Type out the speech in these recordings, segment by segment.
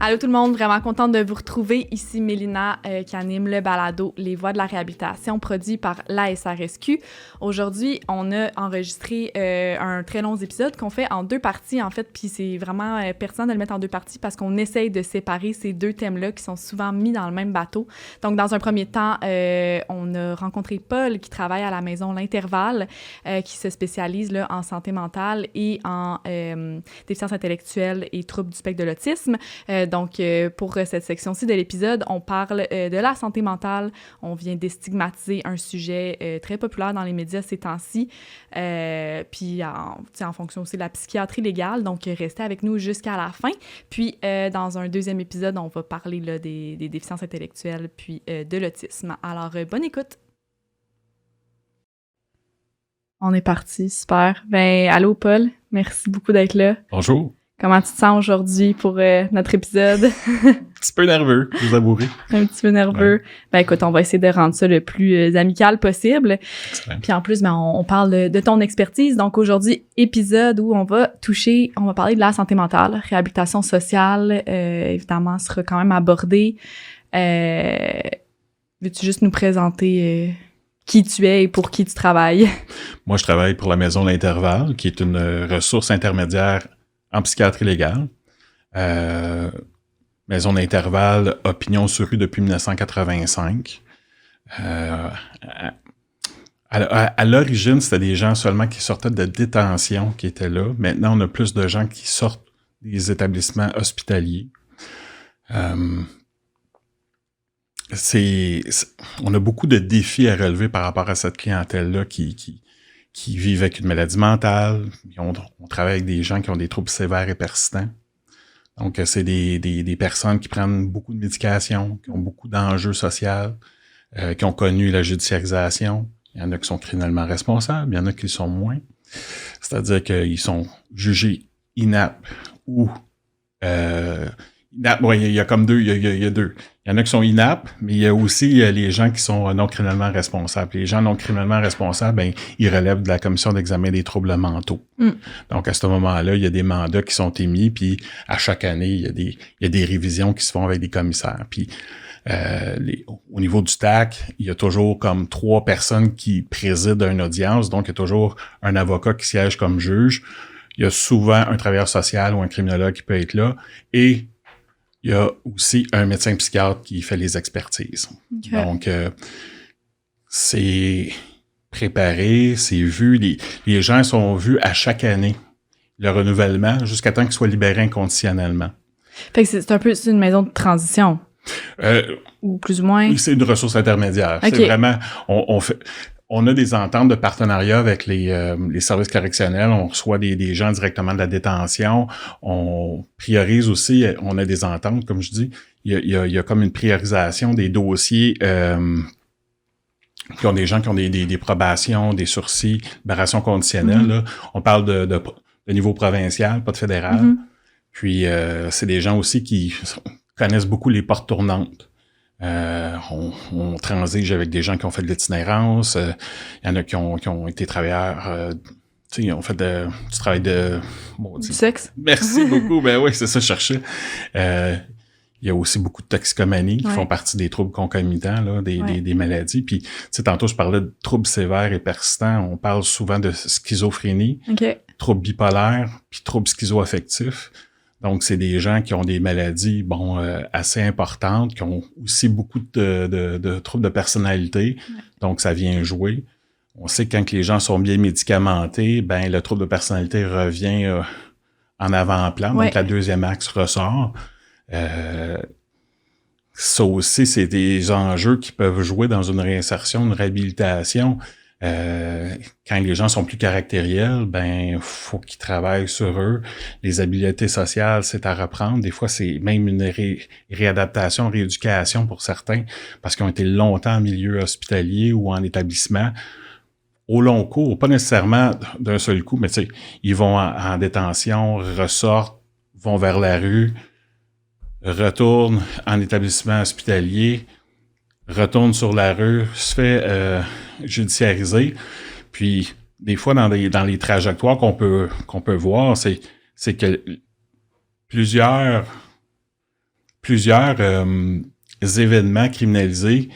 Allô tout le monde, vraiment contente de vous retrouver. Ici Mélina qui anime le balado Les Voix de la réhabilitation produit par la SRSQ. Aujourd'hui, on a enregistré un très long épisode qu'on fait en deux parties en fait, puis c'est vraiment pertinent de le mettre en deux parties parce qu'on essaye de séparer ces deux thèmes-là qui sont souvent mis dans le même bateau. Donc dans un premier temps, on a rencontré Paul qui travaille à la maison L'Intervalle, qui se spécialise là, en santé mentale et en déficience intellectuelle et troubles du spectre de l'autisme. Donc, pour cette section-ci de l'épisode, on parle de la santé mentale. On vient déstigmatiser un sujet très populaire dans les médias ces temps-ci, puis en fonction aussi de la psychiatrie légale. Donc, restez avec nous jusqu'à la fin. Puis, dans un deuxième épisode, on va parler là, des déficiences intellectuelles puis de l'autisme. Alors, bonne écoute! On est parti, super. Ben, allô Paul, merci beaucoup d'être là. Bonjour. Comment tu te sens aujourd'hui pour notre épisode? Un petit peu nerveux, je vous avouerai. Un petit peu nerveux. Ouais. Ben écoute, on va essayer de rendre ça le plus amical possible. Excellent. Puis en plus, ben on parle de ton expertise. Donc aujourd'hui, épisode où on va parler de la santé mentale, réhabilitation sociale, évidemment, sera quand même abordé. Veux-tu juste nous présenter qui tu es et pour qui tu travailles? Moi, je travaille pour la maison L'Intervalle, qui est une ressource intermédiaire en psychiatrie légale. Maison d'Intervalle, opinion sur rue depuis 1985. À l'origine, c'était des gens seulement qui sortaient de détention qui étaient là. Maintenant, on a plus de gens qui sortent des établissements hospitaliers. On a beaucoup de défis à relever par rapport à cette clientèle-là qui vivent avec une maladie mentale. On travaille avec des gens qui ont des troubles sévères et persistants. Donc, c'est des personnes qui prennent beaucoup de médications, qui ont beaucoup d'enjeux sociaux, qui ont connu la judiciarisation. Il y en a qui sont criminellement responsables, il y en a qui le sont moins. C'est-à-dire qu'ils sont jugés inaptes ou... il y a comme deux, il y a deux. Il y en a qui sont inaptes, mais il y a aussi les gens qui sont non criminellement responsables. Les gens non criminellement responsables, ben, ils relèvent de la commission d'examen des troubles mentaux. Mm. Donc, à ce moment-là, il y a des mandats qui sont émis, puis à chaque année, il y a des révisions qui se font avec des commissaires. Puis, au niveau du TAC, il y a toujours comme 3 personnes qui président une audience, donc il y a toujours un avocat qui siège comme juge. Il y a souvent un travailleur social ou un criminologue qui peut être là, et il y a aussi un médecin psychiatre qui fait les expertises. Okay. Donc, c'est préparé, c'est vu. Les gens sont vus à chaque année, le renouvellement, jusqu'à temps qu'ils soient libérés inconditionnellement. Fait que c'est une maison de transition. Ou plus ou moins? C'est une ressource intermédiaire. Okay. C'est vraiment... On a des ententes de partenariat avec les services correctionnels. On reçoit des gens directement de la détention. On priorise aussi, on a des ententes, comme je dis. Il y a comme une priorisation des dossiers qui ont des gens qui ont des probations, des sursis, libération conditionnelle. Là. On parle de niveau provincial, pas de fédéral. Mm-hmm. Puis, c'est des gens aussi qui connaissent beaucoup les portes tournantes. On transige avec des gens qui ont fait de l'itinérance. Il y en a qui ont été travailleurs, tu sais, ils ont fait du travail de... Du sexe. Merci beaucoup. Ben oui, c'est ça, je cherchais. Il y a aussi beaucoup de toxicomanie qui font partie des troubles concomitants, là, des maladies. Puis, tu sais, tantôt, je parlais de troubles sévères et persistants. On parle souvent de schizophrénie, troubles bipolaires, puis troubles schizoaffectifs. Donc, c'est des gens qui ont des maladies, assez importantes, qui ont aussi beaucoup de troubles de personnalité. Ouais. Donc, ça vient jouer. On sait que quand les gens sont bien médicamentés, ben le trouble de personnalité revient en avant-plan. Ouais. Donc, la deuxième axe ressort. Ça aussi, c'est des enjeux qui peuvent jouer dans une réinsertion, une réhabilitation. Quand les gens sont plus caractériels, ben faut qu'ils travaillent sur eux. Les habiletés sociales, c'est à reprendre. Des fois, c'est même une réadaptation, rééducation pour certains, parce qu'ils ont été longtemps en milieu hospitalier ou en établissement. Au long cours, pas nécessairement d'un seul coup, mais tu sais, ils vont en détention, ressortent, vont vers la rue, retournent en établissement hospitalier, retourne sur la rue, se fait judiciariser. Puis, des fois, dans les trajectoires qu'on peut voir, c'est que plusieurs plusieurs événements criminalisés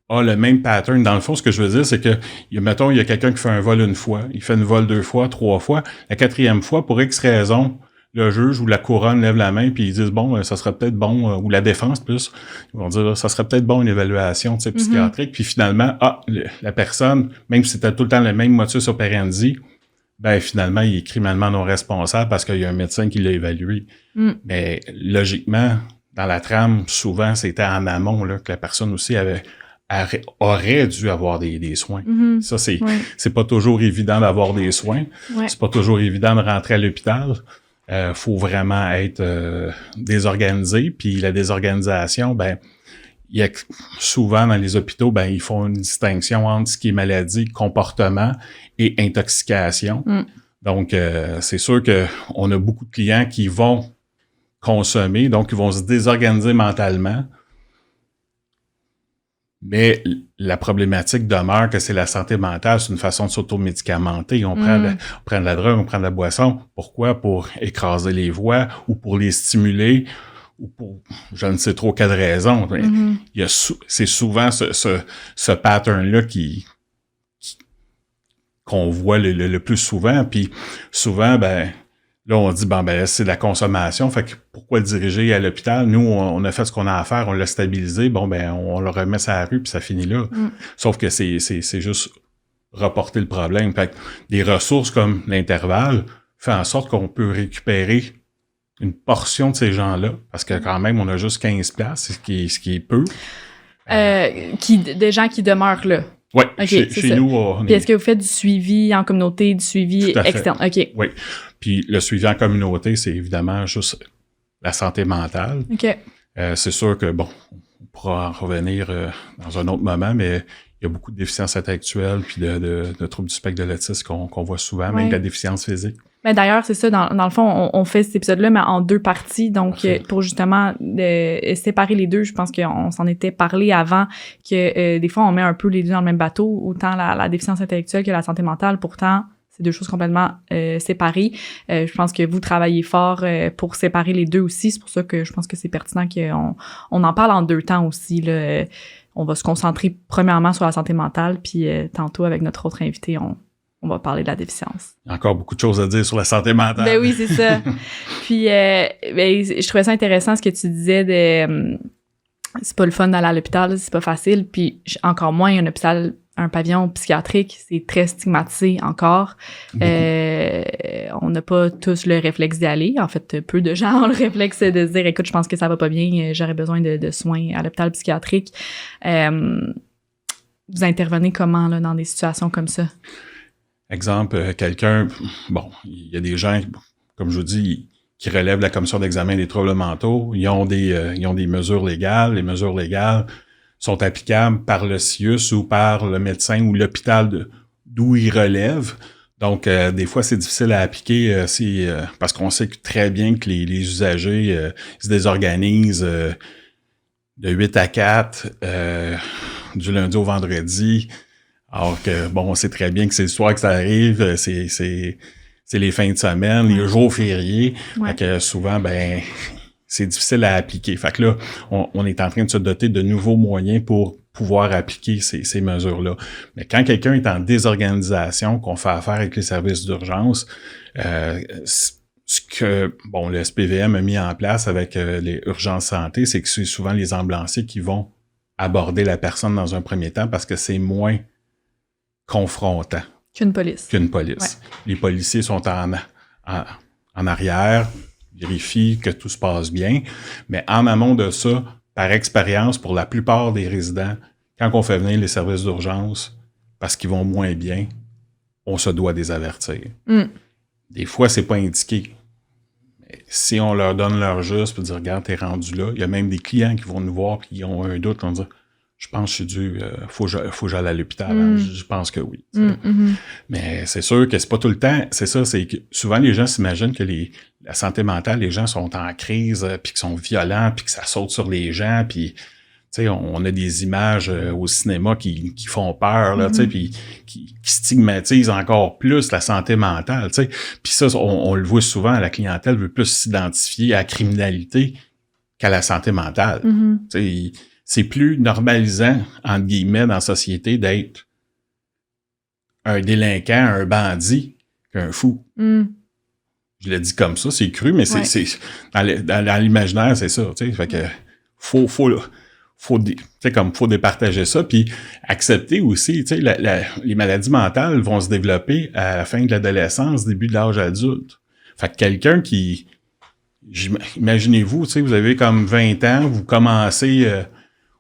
ont le même pattern. Dans le fond, ce que je veux dire, c'est que, mettons, il y a quelqu'un qui fait un vol une fois, il fait une vol 2 fois, 3 fois. La 4e fois, pour X raison, le juge ou la couronne lève la main puis ils disent, bon, ça serait peut-être bon, ou la défense plus, ils vont dire, ça serait peut-être bon une évaluation psychiatrique. Puis finalement, la personne, même si c'était tout le temps le même motus operandi, ben finalement, il est criminellement non responsable parce qu'il y a un médecin qui l'a évalué. Mais logiquement, dans la trame, souvent, c'était en amont là, que la personne aussi aurait dû avoir des soins. Ça, c'est pas toujours évident d'avoir des soins. C'est pas toujours évident de rentrer à l'hôpital. Faut vraiment être désorganisé. Puis la désorganisation, ben, il y a souvent dans les hôpitaux, ben, ils font une distinction entre ce qui est maladie, comportement et intoxication. Donc, c'est sûr que on a beaucoup de clients qui vont consommer, donc ils vont se désorganiser mentalement. Mais la problématique demeure que c'est la santé mentale, c'est une façon de s'automédicamenter. On prend de la drogue, on prend de la boisson. Pourquoi? Pour écraser les voix ou pour les stimuler ou pour je ne sais trop quelle raison. C'est souvent ce pattern-là qu'on voit le plus souvent. Puis souvent, ben là, on dit, ben c'est de la consommation, fait que pourquoi le diriger à l'hôpital? Nous, on a fait ce qu'on a à faire, on l'a stabilisé, bon, ben on le remet sur la rue, puis ça finit là. Sauf que c'est juste reporter le problème. Fait que des ressources comme l'intervalle fait en sorte qu'on peut récupérer une portion de ces gens-là, parce que quand même, on a juste 15 places, ce qui est peu. Des gens qui demeurent là. Oui, okay, chez nous, Puis est-ce que vous faites du suivi en communauté, du suivi externe? OK. Oui. Puis le suivi en communauté, c'est évidemment juste la santé mentale. OK. C'est sûr que, bon, on pourra en revenir dans un autre moment, mais il y a beaucoup de déficiences intellectuelles puis de troubles du spectre de l'autisme qu'on voit souvent, même de la déficience physique. Mais d'ailleurs, c'est ça, dans le fond, on fait cet épisode-là, mais en 2 parties. Donc, pour justement séparer les deux, je pense qu'on s'en était parlé avant, que des fois, on met un peu les deux dans le même bateau, autant la déficience intellectuelle que la santé mentale. Pourtant, c'est 2 choses complètement séparées. Je pense que vous travaillez fort pour séparer les deux aussi. C'est pour ça que je pense que c'est pertinent qu'on en parle en 2 temps aussi, là. On va se concentrer premièrement sur la santé mentale, puis tantôt, avec notre autre invité, on va parler de la déficience. Il y a encore beaucoup de choses à dire sur la santé mentale. Ben oui, c'est ça. Puis, je trouvais ça intéressant ce que tu disais de... c'est pas le fun d'aller à l'hôpital, c'est pas facile. Puis, encore moins, un pavillon psychiatrique, c'est très stigmatisé encore. On n'a pas tous le réflexe d'y aller. En fait, peu de gens ont le réflexe de se dire, écoute, je pense que ça va pas bien, j'aurais besoin de soins à l'hôpital psychiatrique. Vous intervenez comment, là, dans des situations comme ça? Exemple, quelqu'un, bon, il y a des gens, comme je vous dis, qui relèvent de la commission d'examen des troubles mentaux. Ils ont des mesures légales. Les mesures légales sont applicables par le CIUS ou par le médecin ou l'hôpital d'où ils relèvent. Donc, des fois, c'est difficile à appliquer parce qu'on sait très bien que les usagers se désorganisent de 8 à 4 du lundi au vendredi. Alors que, bon, on sait très bien que c'est le soir que ça arrive, c'est les fins de semaine, les jours fériés. Fait que souvent, ben, c'est difficile à appliquer. Fait que là, on est en train de se doter de nouveaux moyens pour pouvoir appliquer ces mesures-là. Mais quand quelqu'un est en désorganisation, qu'on fait affaire avec les services d'urgence, ce que, bon, le SPVM a mis en place avec les urgences santé, c'est que c'est souvent les ambulanciers qui vont aborder la personne dans un premier temps parce que c'est moins confrontant. Qu'une police. Ouais. Les policiers sont en arrière, vérifient que tout se passe bien, mais en amont de ça, par expérience, pour la plupart des résidents, quand on fait venir les services d'urgence, parce qu'ils vont moins bien, on se doit des avertir. Des fois, c'est pas indiqué. Mais si on leur donne leur juste, pour dire, regarde, t'es rendu là, il y a même des clients qui vont nous voir et qui ont un doute, on dit, je pense que je suis dû, faut que j'aille à l'hôpital. Je pense que oui. Mais c'est sûr que c'est pas tout le temps. C'est ça, c'est que souvent les gens s'imaginent que la santé mentale, les gens sont en crise, puis qu'ils sont violents, puis que ça saute sur les gens, puis tu sais, on a des images au cinéma qui font peur, là, tu sais, puis qui stigmatisent encore plus la santé mentale, tu sais. Puis ça, on le voit souvent, la clientèle veut plus s'identifier à la criminalité qu'à la santé mentale. C'est plus normalisant, entre guillemets, dans la société d'être un délinquant, un bandit, qu'un fou. Je l'ai dit comme ça, c'est cru, mais c'est dans l'imaginaire, c'est ça. Fait que faut départager ça, puis accepter aussi, les maladies mentales vont se développer à la fin de l'adolescence, début de l'âge adulte. Fait que quelqu'un qui, imaginez-vous, vous avez comme 20 ans, vous commencez,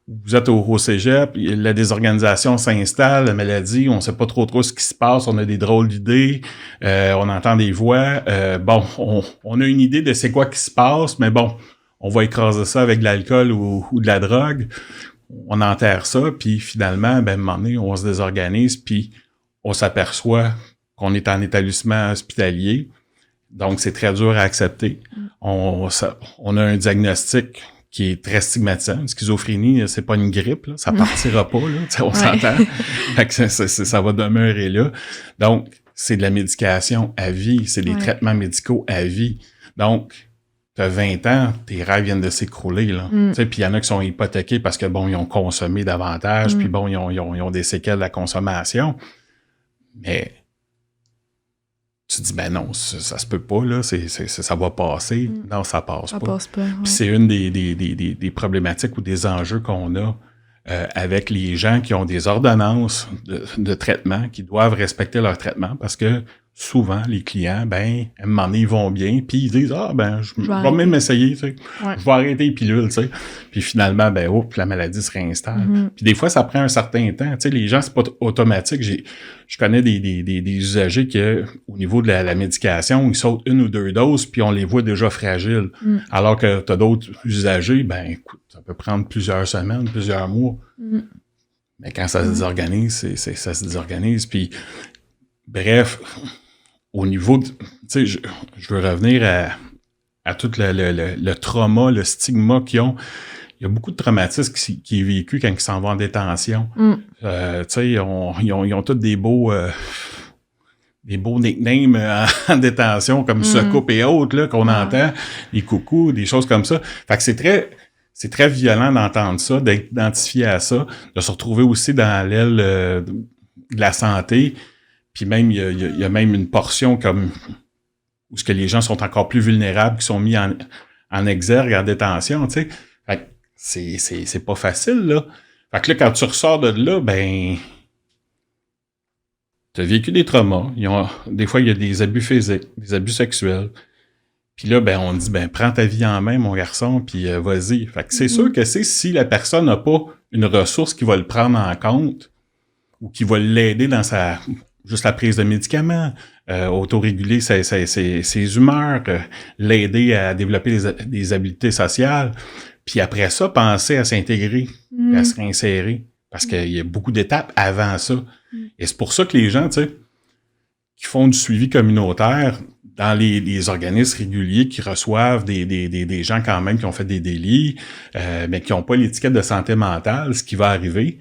vous êtes au cégep, la désorganisation s'installe, la maladie, on sait pas trop ce qui se passe, on a des drôles d'idées, on entend des voix, on a une idée de c'est quoi qui se passe, mais bon, on va écraser ça avec de l'alcool ou de la drogue, on enterre ça, puis finalement, à un moment donné, on se désorganise, puis on s'aperçoit qu'on est en établissement hospitalier, donc c'est très dur à accepter. On a un diagnostic qui est très stigmatisant. Une schizophrénie, c'est pas une grippe, là. Ça partira pas, là. On s'entend. Fait que ça va demeurer là. Donc, c'est de la médication à vie. C'est des traitements médicaux à vie. Donc, t'as 20 ans, tes rêves viennent de s'écrouler, là. Puis il y en a qui sont hypothéqués parce que, bon, ils ont consommé davantage, puis bon, ils ont des séquelles de la consommation. Mais tu dis, ben non, ça se peut pas, là, ça va passer. Non, ça passe pas. Ça passe pas. Puis c'est une des problématiques ou des enjeux qu'on a avec les gens qui ont des ordonnances de traitement, qui doivent respecter leur traitement, parce que souvent, les clients, à un moment donné, ils vont bien, puis ils disent, je vais même essayer, tu sais. Je vais arrêter les pilules, tu sais. Puis finalement, la maladie se réinstalle. Puis des fois, ça prend un certain temps. Tu sais, les gens, c'est pas automatique. Je connais des usagers qui, au niveau de la médication, ils sautent 1 ou 2 doses, puis on les voit déjà fragiles. Alors que t'as d'autres usagers, écoute, ça peut prendre plusieurs semaines, plusieurs mois. Mais quand ça se désorganise, ça se désorganise. Puis, bref, au niveau de, tu sais, je veux revenir à tout le trauma, le stigma qu'ils ont. Il y a beaucoup de traumatisme qui est vécu quand ils s'en vont en détention. Tu sais, ils ont tous des beaux nicknames en détention, comme Secoupe et autres, là, qu'on entend, les coucous, des choses comme ça. Fait que c'est très violent d'entendre ça, d'être identifié à ça, de se retrouver aussi dans l'aile de la santé. Puis même, il y a même une portion comme où ce que les gens sont encore plus vulnérables, qui sont mis en exergue, en détention, tu sais. Fait que c'est pas facile, là. Fait que là, quand tu ressors de là, t'as vécu des traumas. Des fois, il y a des abus physiques, des abus sexuels. Puis là, on dit, prends ta vie en main, mon garçon, puis vas-y. Fait que c'est sûr que si la personne n'a pas une ressource qui va le prendre en compte ou qui va l'aider dans juste la prise de médicaments, autoréguler ses humeurs, l'aider à développer des habiletés sociales, puis après ça, penser à s'intégrer, à se réinsérer, parce qu'il y a beaucoup d'étapes avant ça. Et c'est pour ça que les gens, tu sais, qui font du suivi communautaire dans les organismes réguliers qui reçoivent des gens quand même qui ont fait des délits, mais qui n'ont pas l'étiquette de santé mentale, ce qui va arriver,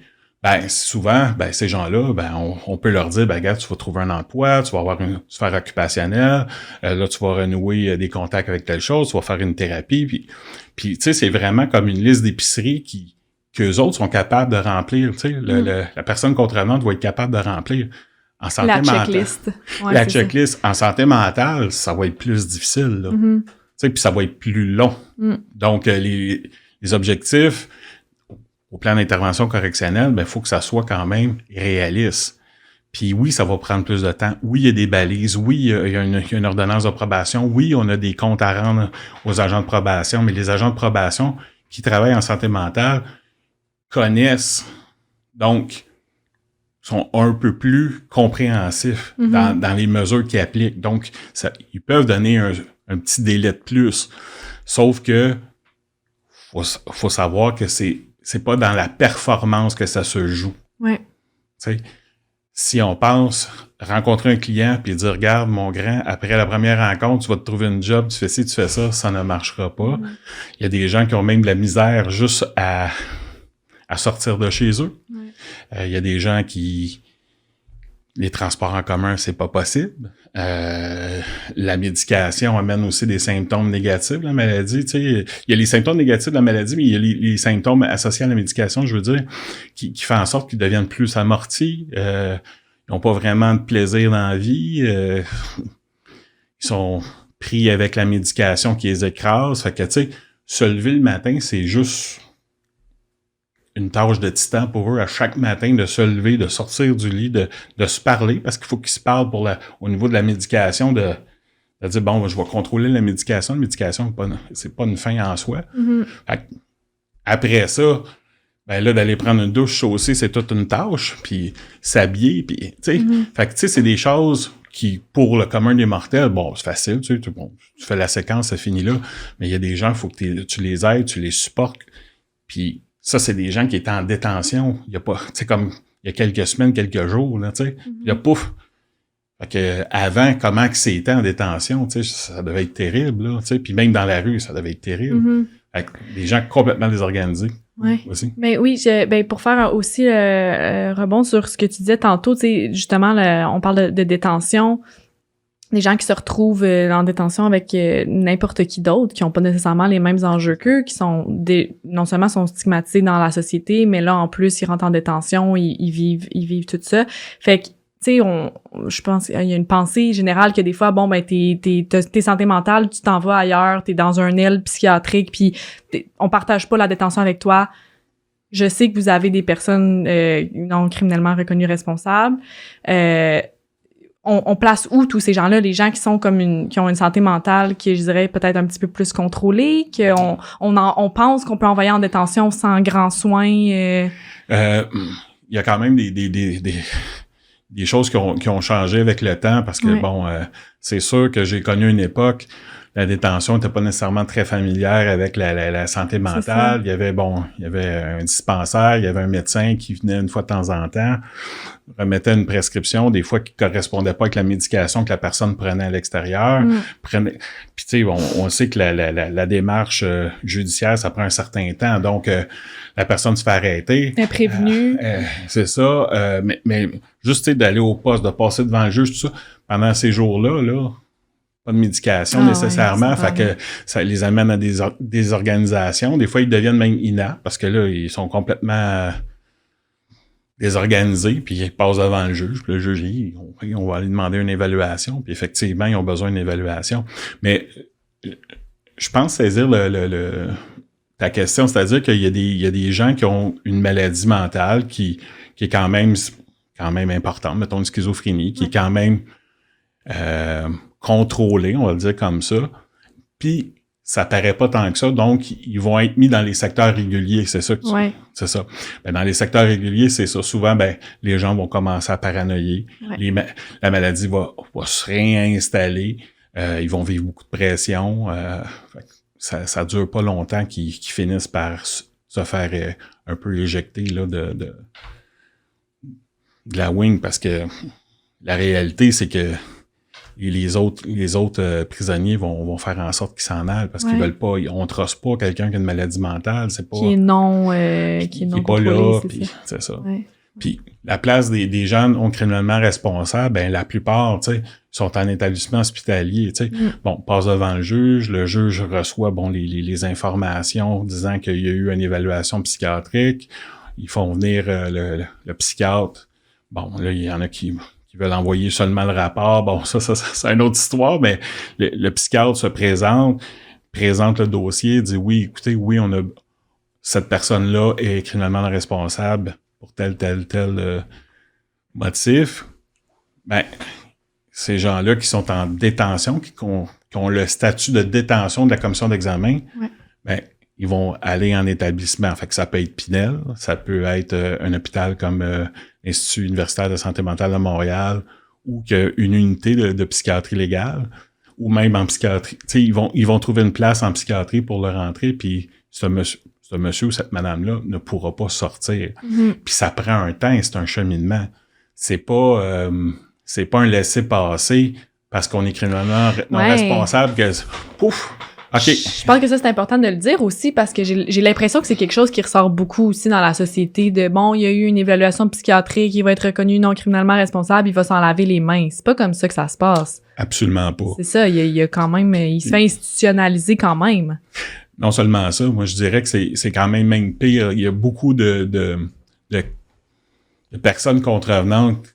souvent, ces gens-là, on peut leur dire, regarde, tu vas trouver un emploi, tu vas avoir une sphère occupationnelle, là, tu vas renouer des contacts avec telle chose, tu vas faire une thérapie, puis tu sais, c'est vraiment comme une liste d'épicerie qu'eux autres sont capables de remplir, tu sais, la personne contravenante va être capable de remplir. En santé mentale. Checklist. Ouais, la checklist. En santé mentale, ça va être plus difficile, là. Tu sais, puis ça va être plus long. Donc, les objectifs au plan d'intervention correctionnelle, il faut que ça soit quand même réaliste. Puis oui, ça va prendre plus de temps. Oui, il y a des balises. Oui, il y a une ordonnance de probation. Oui, on a des comptes à rendre aux agents de probation, mais les agents de probation qui travaillent en santé mentale connaissent, donc, sont un peu plus compréhensifs dans les mesures qu'ils appliquent. Donc, ils peuvent donner un petit délai de plus. Sauf que faut savoir que c'est pas dans la performance que ça se joue. Ouais. Tu sais, si on pense rencontrer un client puis dire, regarde, mon grand, après la première rencontre, tu vas te trouver une job, tu fais ci, tu fais ça ne marchera pas. Il y a des gens qui ont même de la misère juste à sortir de chez eux. Il y a des gens qui Les transports en commun, c'est pas possible. La médication amène aussi des symptômes négatifs de la maladie. Tu sais, il y a les symptômes négatifs de la maladie, mais il y a les symptômes associés à la médication, je veux dire, qui font en sorte qu'ils deviennent plus amortis. Ils n'ont pas vraiment de plaisir dans la vie. Ils sont pris avec la médication qui les écrase. Fait que, tu sais, se lever le matin, c'est juste une tâche de titan pour eux à chaque matin de se lever, de sortir du lit, de se parler, parce qu'il faut qu'ils se parlent au niveau de la médication, de dire, bon, je vais contrôler la médication. La médication, c'est pas une fin en soi. Fait que, après ça, ben là, d'aller prendre une douche chaussée, c'est toute une tâche, puis s'habiller, puis, tu sais. Fait que, tu sais, c'est des choses qui, pour le commun des mortels, bon, c'est facile, tu sais, bon, tu fais la séquence, ça finit là, mais il y a des gens, il faut que tu les aides, tu les supportes, puis ça, c'est des gens qui étaient en détention. Il y a pas, tu sais, comme il y a quelques semaines, quelques jours, là, tu sais. Il y a pouf. Fait que avant, comment que c'était en détention, tu sais, ça devait être terrible, là, tu sais. Puis même dans la rue, ça devait être terrible. Fait que des gens complètement désorganisés. Ouais. Aussi. Ben oui, pour faire aussi rebond sur ce que tu disais tantôt, tu sais, justement, on parle de détention. Des gens qui se retrouvent en détention avec n'importe qui d'autre, qui n'ont pas nécessairement les mêmes enjeux qu'eux, qui sont non seulement sont stigmatisés dans la société, mais là, en plus, ils rentrent en détention, ils vivent tout ça. Fait que, tu sais, je pense qu'il y a une pensée générale que des fois, bon, ben, t'es santé mentale, tu t'en vas ailleurs, t'es dans un aile psychiatrique, puis on partage pas la détention avec toi. Je sais que vous avez des personnes non criminellement reconnues responsables. On place où tous ces gens-là, les gens qui sont qui ont une santé mentale qui, je dirais, peut-être un petit peu plus contrôlée, on pense qu'on peut envoyer en détention sans grand soin. Il y a quand même des choses qui ont changé avec le temps parce que bon, c'est sûr que j'ai connu une époque, la détention n'était pas nécessairement très familière avec la santé mentale. Il y avait un dispensaire, il y avait un médecin qui venait une fois de temps en temps, remettait une prescription, des fois qui correspondait pas avec la médication que la personne prenait à l'extérieur. Puis tu sais, on sait que la démarche judiciaire, ça prend un certain temps, donc la personne se fait arrêter. Prévenue. C'est ça, mais juste d'aller au poste, de passer devant le juge, tout ça, pendant ces jours-là, là, pas de médication nécessairement, fait que ça les amène à des organisations. Des fois, ils deviennent même inaptes parce que là, ils sont complètement désorganisés, puis ils passent devant le juge. Puis le juge dit, on va aller demander une évaluation, puis effectivement, ils ont besoin d'une évaluation. Mais je pense saisir ta question, c'est-à-dire qu'il y a des gens qui ont une maladie mentale qui est quand même importante, mettons une schizophrénie, qui est quand même contrôlés, on va le dire comme ça. Puis, ça paraît pas tant que ça, donc ils vont être mis dans les secteurs réguliers, c'est ça. C'est ça. Ben, dans les secteurs réguliers, c'est ça. Souvent, ben les gens vont commencer à paranoïer. La maladie va se réinstaller. Ils vont vivre beaucoup de pression. Ça dure pas longtemps qu'ils finissent par se faire un peu éjecter là, de la wing, parce que la réalité, c'est que les autres prisonniers vont faire en sorte qu'ils s'en aillent parce qu'ils veulent pas, on trosse pas quelqu'un qui a une maladie mentale, c'est pas... Qui est non pas là, puis c'est ça. Puis la place des gens non criminellement responsables, ben la plupart, tu sais, sont en établissement hospitalier, tu sais. Bon, passe devant le juge reçoit, bon, les informations disant qu'il y a eu une évaluation psychiatrique, ils font venir le psychiatre. Bon, là, il y en a qui veulent envoyer seulement le rapport. Bon, ça c'est une autre histoire, mais le psychiatre se présente le dossier, dit oui, écoutez, oui, on a cette personne-là est criminellement responsable pour tel motif. Ben, ces gens-là qui sont en détention, qui ont le statut de détention de la commission d'examen, ben, ils vont aller en établissement. Fait que ça peut être Pinel, ça peut être un hôpital comme l'Institut universitaire de santé mentale de Montréal, ou une unité de psychiatrie légale, ou même en psychiatrie. Tu sais, ils vont trouver une place en psychiatrie pour le rentrer, puis ce monsieur ou cette madame-là ne pourra pas sortir. Puis ça prend un temps et c'est un cheminement. C'est pas un laisser-passer parce qu'on est criminellement non responsable que pouf, OK. Je pense que ça, c'est important de le dire aussi parce que j'ai l'impression que c'est quelque chose qui ressort beaucoup aussi dans la société de, bon, il y a eu une évaluation psychiatrique, il va être reconnu non criminellement responsable, il va s'en laver les mains. C'est pas comme ça que ça se passe. Absolument pas. C'est ça, il y a quand même, il se fait institutionnaliser quand même. Non seulement ça, moi je dirais que c'est quand même pire. Il y a beaucoup de personnes contrevenantes.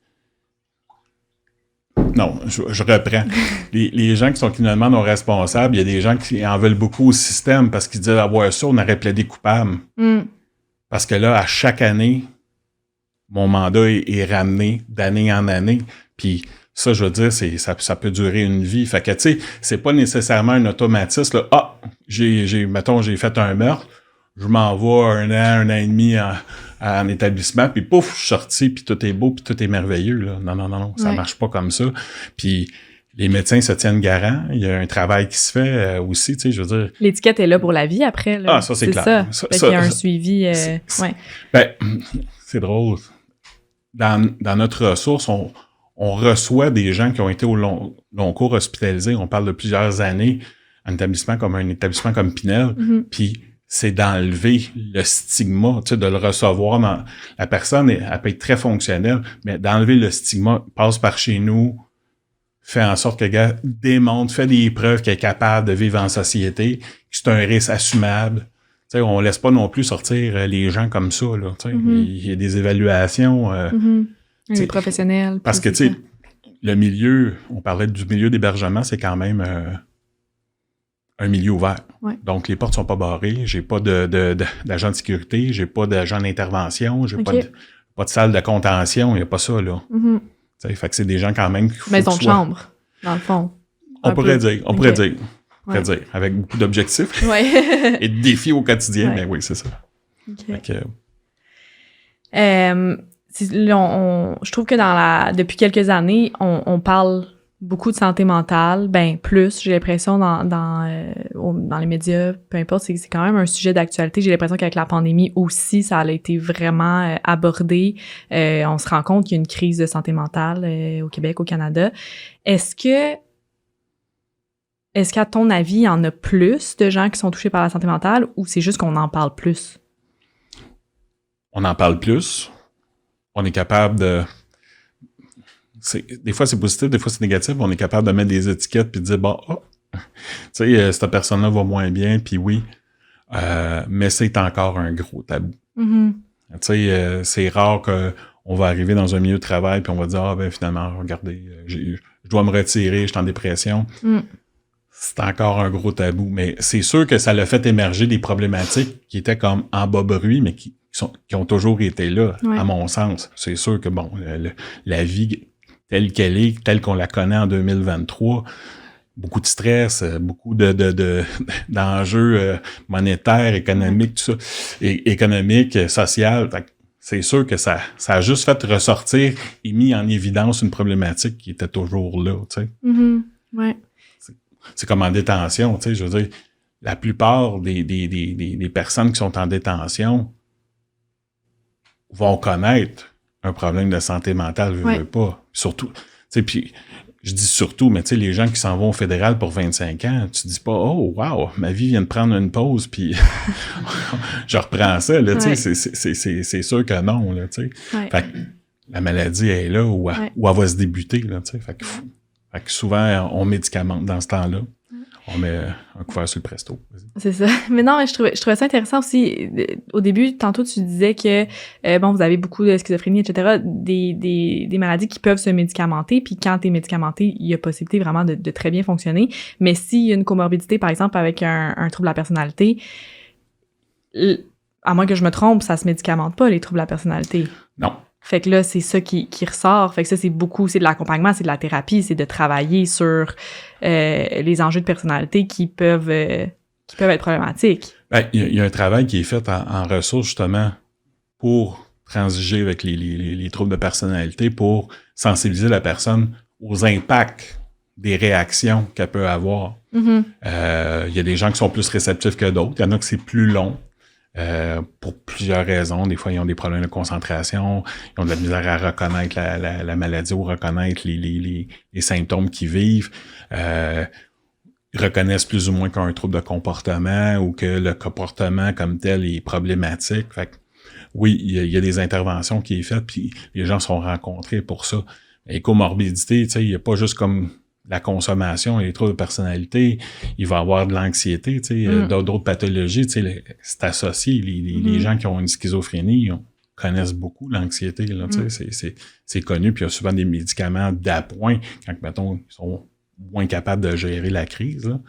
Non, je reprends. Les gens qui sont criminellement non responsables, il y a des gens qui en veulent beaucoup au système parce qu'ils disent avoir ça, on aurait plaidé coupable. Parce que là, à chaque année, mon mandat est ramené d'année en année. Puis ça, je veux dire, ça peut durer une vie. Fait que, tu sais, c'est pas nécessairement un automatisme. Là. Ah, mettons, j'ai fait un meurtre, je m'envoie un an et demi en établissement, puis pouf, je suis sorti, puis tout est beau, puis tout est merveilleux. Là. Non, ça marche pas comme ça. Puis les médecins se tiennent garants. Il y a un travail qui se fait aussi, tu sais, je veux dire. L'étiquette est là pour la vie après. Là. Ah, ça, c'est clair. Ça. Fait qu'il y a un suivi. Ouais. Ben, c'est drôle. Dans notre ressource, on reçoit des gens qui ont été au long cours hospitalisés. On parle de plusieurs années un établissement comme Pinel. Puis c'est d'enlever le stigma, tu sais, de le recevoir. La personne, elle peut être très fonctionnelle, mais d'enlever le stigma, passe par chez nous, fait en sorte que le gars démontre, fait des preuves qu'il est capable de vivre en société, que c'est un risque assumable. Tu sais, on laisse pas non plus sortir les gens comme ça, là. Tu sais, il y a des évaluations. Les professionnels. Parce que, tu sais, le milieu, on parlait du milieu d'hébergement, c'est quand même un milieu ouvert. Ouais. Donc, les portes sont pas barrées. J'ai pas d'agent de sécurité, j'ai pas d'agent d'intervention, j'ai pas de salle de contention, il y a pas ça, là. Fait que c'est des gens quand même qui faut maison de chambre, dans le fond. On pourrait dire, avec beaucoup d'objectifs et de défis au quotidien, mais oui, c'est ça. Okay. Je trouve que depuis quelques années, on parle beaucoup de santé mentale, j'ai l'impression dans les médias, peu importe, c'est quand même un sujet d'actualité. J'ai l'impression qu'avec la pandémie aussi, ça a été vraiment abordé. On se rend compte qu'il y a une crise de santé mentale au Québec, au Canada. Est-ce qu'à ton avis, il y en a plus de gens qui sont touchés par la santé mentale ou c'est juste qu'on en parle plus? On en parle plus. On est capable de... Des fois, c'est positif, des fois, c'est négatif. On est capable de mettre des étiquettes puis de dire, tu sais, cette personne-là va moins bien, puis oui. Mais c'est encore un gros tabou. Tu sais, c'est rare qu'on va arriver dans un milieu de travail puis on va dire, finalement, regardez, je dois me retirer, je suis en dépression. C'est encore un gros tabou. Mais c'est sûr que ça l'a fait émerger des problématiques qui étaient comme en bas bruit, mais qui ont toujours été là, à mon sens. C'est sûr que, la vie telle qu'elle est, telle qu'on la connaît en 2023, beaucoup de stress, beaucoup d'enjeux monétaires, économiques, tout ça, économiques, social. C'est sûr que ça a juste fait ressortir et mis en évidence une problématique qui était toujours là, tu sais. C'est comme en détention, tu sais, je veux dire, la plupart des personnes qui sont en détention vont connaître un problème de santé mentale, je veux pas. Surtout, tu sais, puis je dis surtout, mais tu sais, les gens qui s'en vont au fédéral pour 25 ans, tu dis pas, oh, wow, ma vie vient de prendre une pause, puis je reprends ça, là, tu sais, c'est sûr que non, là, tu sais. Fait que la maladie est là où elle va se débuter, là, tu sais. Fait que souvent, on médicamente dans ce temps-là. On met un couvert sur le presto. C'est ça. Mais non, je trouvais ça intéressant aussi. Au début, tantôt, tu disais que, vous avez beaucoup de schizophrénie, etc., des maladies qui peuvent se médicamenter, puis quand t'es médicamenté, il y a possibilité vraiment de très bien fonctionner. Mais s'il y a une comorbidité, par exemple, avec un trouble de la personnalité, à moins que je me trompe, ça se médicamente pas, les troubles de la personnalité. Non. Fait que là, c'est ça qui ressort. Fait que ça, c'est de l'accompagnement, c'est de la thérapie, c'est de travailler sur les enjeux de personnalité qui peuvent être problématiques. Il y a un travail qui est fait en ressources, justement, pour transiger avec les troubles de personnalité, pour sensibiliser la personne aux impacts des réactions qu'elle peut avoir. Il y a des gens qui sont plus réceptifs que d'autres. Il y en a que c'est plus long. Pour plusieurs raisons. Des fois, ils ont des problèmes de concentration, ils ont de la misère à reconnaître la maladie ou reconnaître les symptômes qu'ils vivent. reconnaissent plus ou moins qu'ils ont un trouble de comportement ou que le comportement comme tel est problématique. Fait que, oui, il y a des interventions qui est faites, puis les gens sont rencontrés pour ça. Les comorbidités, tu sais, il n'y a pas juste comme la consommation et les troubles de personnalité, il va y avoir de l'anxiété, tu sais, d'autres pathologies, tu sais, c'est associé. Les gens qui ont une schizophrénie connaissent beaucoup l'anxiété, là, tu sais, c'est connu, puis il y a souvent des médicaments d'appoint quand, mettons, ils sont moins capables de gérer la crise, là.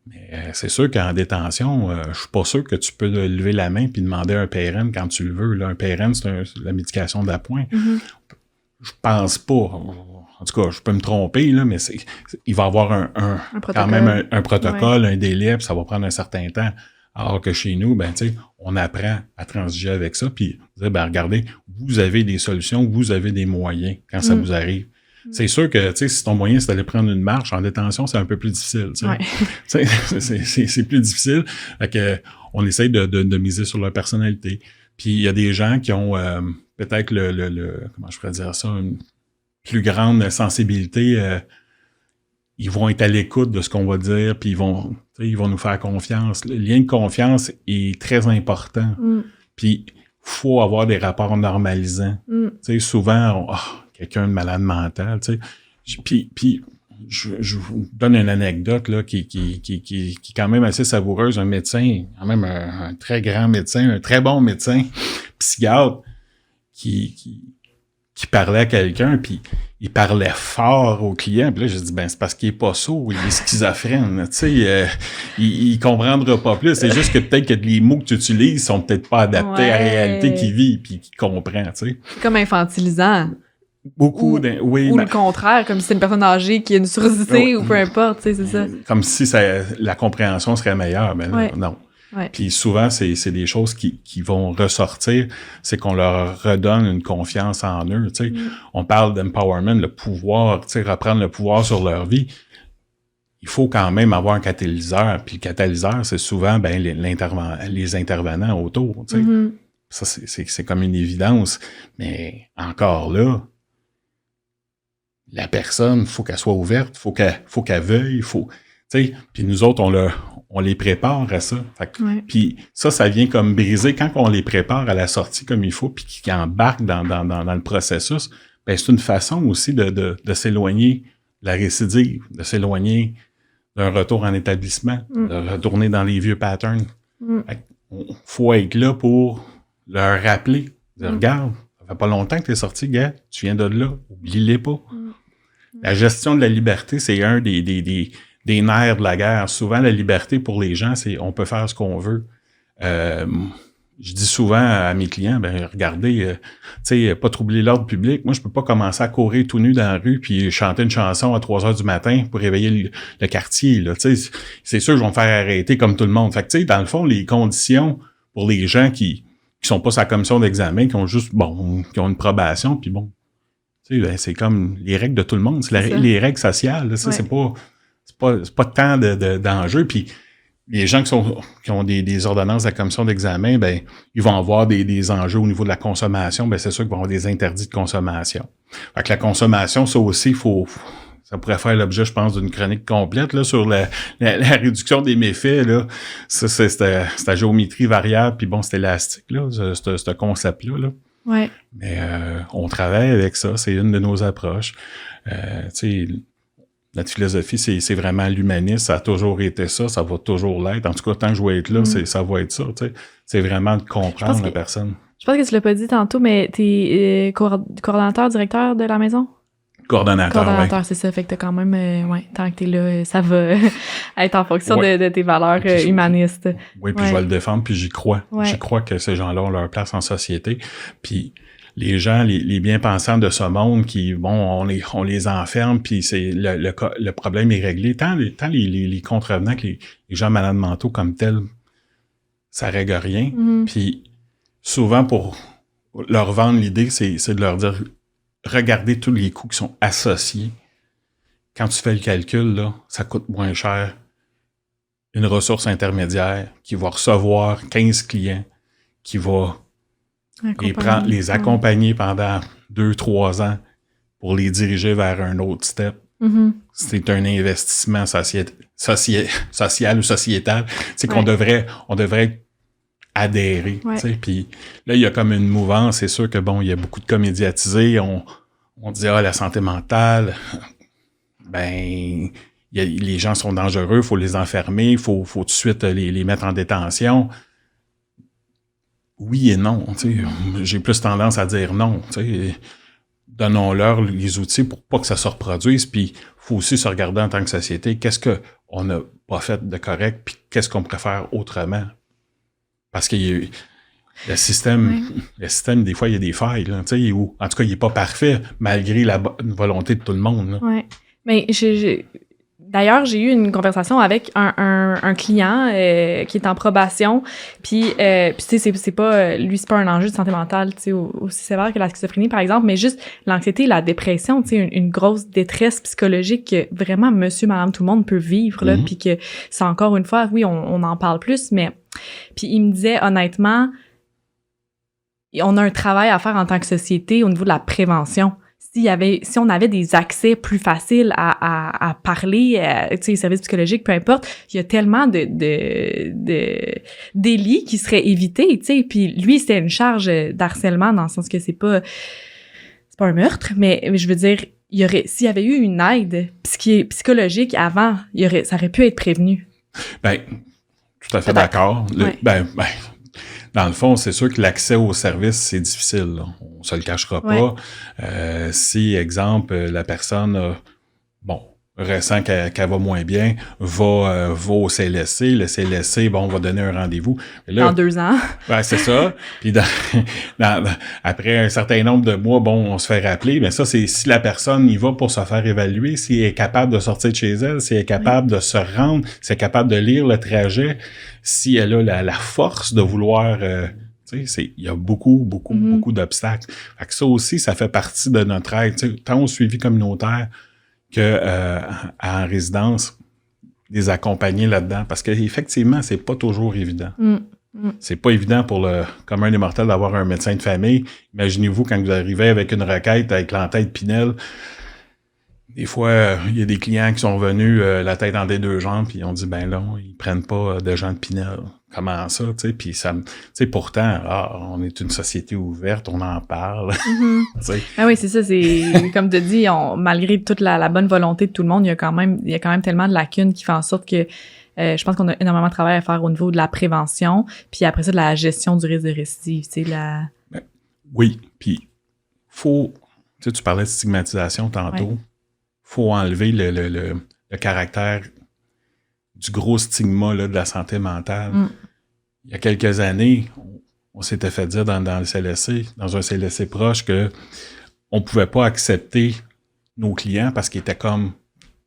Mais c'est sûr qu'en détention, je suis pas sûr que tu peux lever la main puis demander un PRN quand tu le veux. Là, un PRN, c'est la médication d'appoint. Je pense pas. En tout cas, je peux me tromper, là, mais il va y avoir quand même un protocole, un délai, puis ça va prendre un certain temps. Alors que chez nous, ben, tu sais, on apprend à transiger avec ça, puis dire, ben, regardez, vous avez des solutions, vous avez des moyens quand ça vous arrive. C'est sûr que, tu sais, si ton moyen, c'est d'aller prendre une marche en détention, c'est un peu plus difficile, tu sais. C'est plus difficile. Fait que, on essaye de miser sur leur personnalité. Puis, il y a des gens qui ont peut-être comment je pourrais dire ça, une plus grande sensibilité. Ils vont être à l'écoute de ce qu'on va dire, puis ils vont nous faire confiance. Le lien de confiance est très important. Puis, faut avoir des rapports normalisants. Tu sais, souvent, quelqu'un de malade mental, tu sais. Puis je vous donne une anecdote là qui est quand même assez savoureuse. Un médecin, quand même un très grand médecin, un très bon médecin, psychiatre, qui parlait à quelqu'un, puis il parlait fort au client. Puis là, j'ai dit, ben c'est parce qu'il est pas sourd, il est schizophrène. Tu sais, il comprendra pas plus. C'est juste que peut-être que les mots que tu utilises sont peut-être pas adaptés à la réalité qu'il vit puis qu'il comprend, tu sais. Comme infantilisant. Beaucoup ou le contraire, comme si c'est une personne âgée qui a une surdité ou peu importe, tu sais, c'est ça. Comme si la compréhension serait meilleure, mais là, non. Puis souvent, c'est des choses qui vont ressortir, c'est qu'on leur redonne une confiance en eux, tu sais. On parle d'empowerment, le pouvoir, tu sais, reprendre le pouvoir sur leur vie. Il faut quand même avoir un catalyseur, puis le catalyseur, c'est souvent les intervenants autour, tu sais. Ça, c'est comme une évidence, mais encore là, la personne, faut qu'elle soit ouverte, faut qu'elle veuille, tu sais. Puis nous autres, on les prépare à ça. Puis ça vient comme briser quand on les prépare à la sortie comme il faut, puis qu'ils embarquent dans le processus. Ben c'est une façon aussi de s'éloigner de la récidive, de s'éloigner d'un retour en établissement, de retourner dans les vieux patterns. Faut être là pour leur rappeler, dire, regarde, ça fait pas longtemps que t'es sorti, gars, tu viens de là, oublie-les pas. La gestion de la liberté, c'est un des nerfs de la guerre. Souvent, la liberté pour les gens, c'est on peut faire ce qu'on veut. Je dis souvent à mes clients, ben regardez, tu sais, pas troubler l'ordre public. Moi, je peux pas commencer à courir tout nu dans la rue puis chanter une chanson à 3 heures du matin pour réveiller le quartier. Là, tu sais, c'est sûr, je vais me faire arrêter comme tout le monde. Fait que tu sais, dans le fond, les conditions pour les gens qui sont pas sa commission d'examen, qui ont juste qui ont une probation, puis bon. Tu sais, ben, c'est comme les règles de tout le monde, c'est les règles sociales, là, ça, c'est pas tant d'enjeux. Puis les gens qui ont des ordonnances de la commission d'examen, ben ils vont avoir des enjeux au niveau de la consommation, ben c'est sûr qu'ils vont avoir des interdits de consommation. Fait que la consommation, ça aussi, ça pourrait faire l'objet, je pense, d'une chronique complète là sur la réduction des méfaits. Là. Ça, c'est la géométrie variable, puis bon, c'est élastique, là, ce concept-là. Là. Ouais. Mais on travaille avec ça, c'est une de nos approches. Tu sais, notre philosophie, c'est vraiment l'humanisme, ça a toujours été ça, ça va toujours l'être. En tout cas, tant que je vais être là, ça va être ça. Tu sais. C'est vraiment de comprendre la personne. Je pense que tu l'as pas dit tantôt, mais t'es coordonnateur, directeur de la maison? Coordonnateur, c'est ça. Fait que t'as quand même, tant que t'es là, ça va être en fonction de tes valeurs humanistes. Oui, puis je vais le défendre, puis j'y crois. Ouais. J'y crois que ces gens-là ont leur place en société. Puis les gens, les bien-pensants de ce monde qui, on les enferme, puis c'est le problème est réglé. Tant les contrevenants que les gens malades mentaux comme tels, ça règle rien. Puis souvent, pour leur vendre l'idée, c'est de leur dire, regardez tous les coûts qui sont associés. Quand tu fais le calcul, là, ça coûte moins cher une ressource intermédiaire qui va recevoir 15 clients, qui va les accompagner pendant 2-3 ans pour les diriger vers un autre step. C'est un investissement social ou sociétal, qu'on on devrait adhérer. Puis là, il y a comme une mouvance. C'est sûr que, il y a beaucoup de cas médiatisés. On dit, la santé mentale, les gens sont dangereux, il faut les enfermer, il faut tout de suite les mettre en détention. Oui et non. J'ai plus tendance à dire non. Donnons-leur les outils pour pas que ça se reproduise. Puis, il faut aussi se regarder en tant que société. Qu'est-ce qu'on n'a pas fait de correct? Puis, qu'est-ce qu'on pourrait faire autrement? Parce que le système, des fois, il y a des failles. Là, où, en tout cas, il n'est pas parfait, malgré la volonté de tout le monde. Oui. Mais d'ailleurs, j'ai eu une conversation avec un client qui est en probation, puis tu sais, c'est pas un enjeu de santé mentale, tu sais, aussi sévère que la schizophrénie, par exemple, mais juste l'anxiété, la dépression, tu sais, une grosse détresse psychologique que vraiment monsieur, madame, tout le monde peut vivre, là, puis que c'est encore une fois, oui, on en parle plus, mais puis il me disait honnêtement, on a un travail à faire en tant que société au niveau de la prévention. Si on avait des accès plus faciles à parler, tu sais, services psychologiques, peu importe, il y a tellement de délits qui seraient évités, tu sais. Puis lui, c'était une charge d'harcèlement dans le sens que c'est pas un meurtre, mais je veux dire, s'il y avait eu une aide psychologique avant, ça aurait pu être prévenu. Tout à fait d'accord. Dans le fond, c'est sûr que l'accès aux services, c'est difficile. Là. On se le cachera pas. Si, exemple, la personne ressent qu'elle va moins bien, va au CLSC. Le CLSC, va donner un rendez-vous. Là, dans 2 ans. Ouais, c'est ça. Puis après un certain nombre de mois, on se fait rappeler. Mais ça, c'est si la personne y va pour se faire évaluer, si elle est capable de sortir de chez elle, si elle est capable de se rendre, si elle est capable de lire le trajet, si elle a la force de vouloir... il y a beaucoup d'obstacles. Fait que ça aussi, ça fait partie de notre aide. Tant au suivi communautaire que en résidence, les accompagner là-dedans. Parce qu'effectivement, c'est pas toujours évident. C'est pas évident pour le commun des mortels d'avoir un médecin de famille. Imaginez-vous quand vous arrivez avec une requête avec l'entête Pinel. Des fois, il y a des clients qui sont venus la tête entre les 2 jambes, puis ils ont dit, ils prennent pas de gens de Pinel. Comment ça, tu sais? Puis ça, tu sais, pourtant, on est une société ouverte, on en parle. Ah oui, c'est ça, c'est comme tu dis, malgré toute la bonne volonté de tout le monde, il y a quand même tellement de lacunes qui font en sorte que je pense qu'on a énormément de travail à faire au niveau de la prévention, puis après ça, de la gestion du risque de récidive, tu sais, oui, puis faut, tu parlais de stigmatisation tantôt, faut enlever le caractère du gros stigma là, de la santé mentale. Il y a quelques années, on s'était fait dire dans le CLSC, dans un CLSC proche, que on pouvait pas accepter nos clients parce qu'ils étaient comme